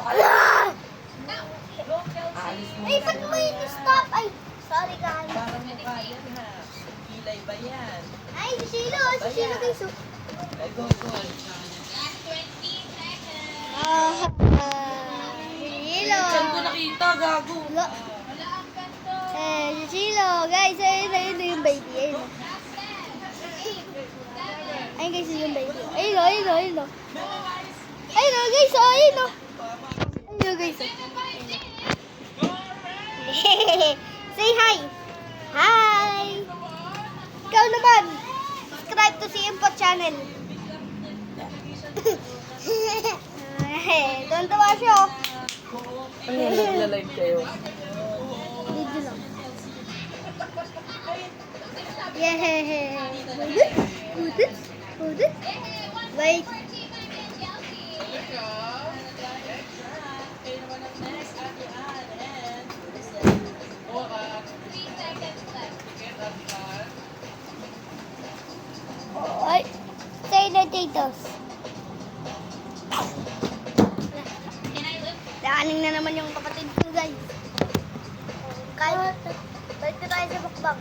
Alis mo Ay, ba't mo yung stop? Ay, sorry guys. Parang mukha yan ha. Kilay ba yan? Ay, si Shilo guys. Ay, go. Shilo. Saan ko nakita, gago? Si Shilo, guys. Ayun yung baby. Ayun. Ayun guys, yung baby. Ayun, guys. Ayun, guys. Say hi. Hi. Ikaw naman. Subscribe to si Impo channel. Tuwan-tuwa siya. Ano yan, nagla-live kayo? Video lang. Yeah. Udit. Wait. Ay, say the potatoes. Daaning na naman yung kapatid ko, guys. Kahit tayo sa bakbak.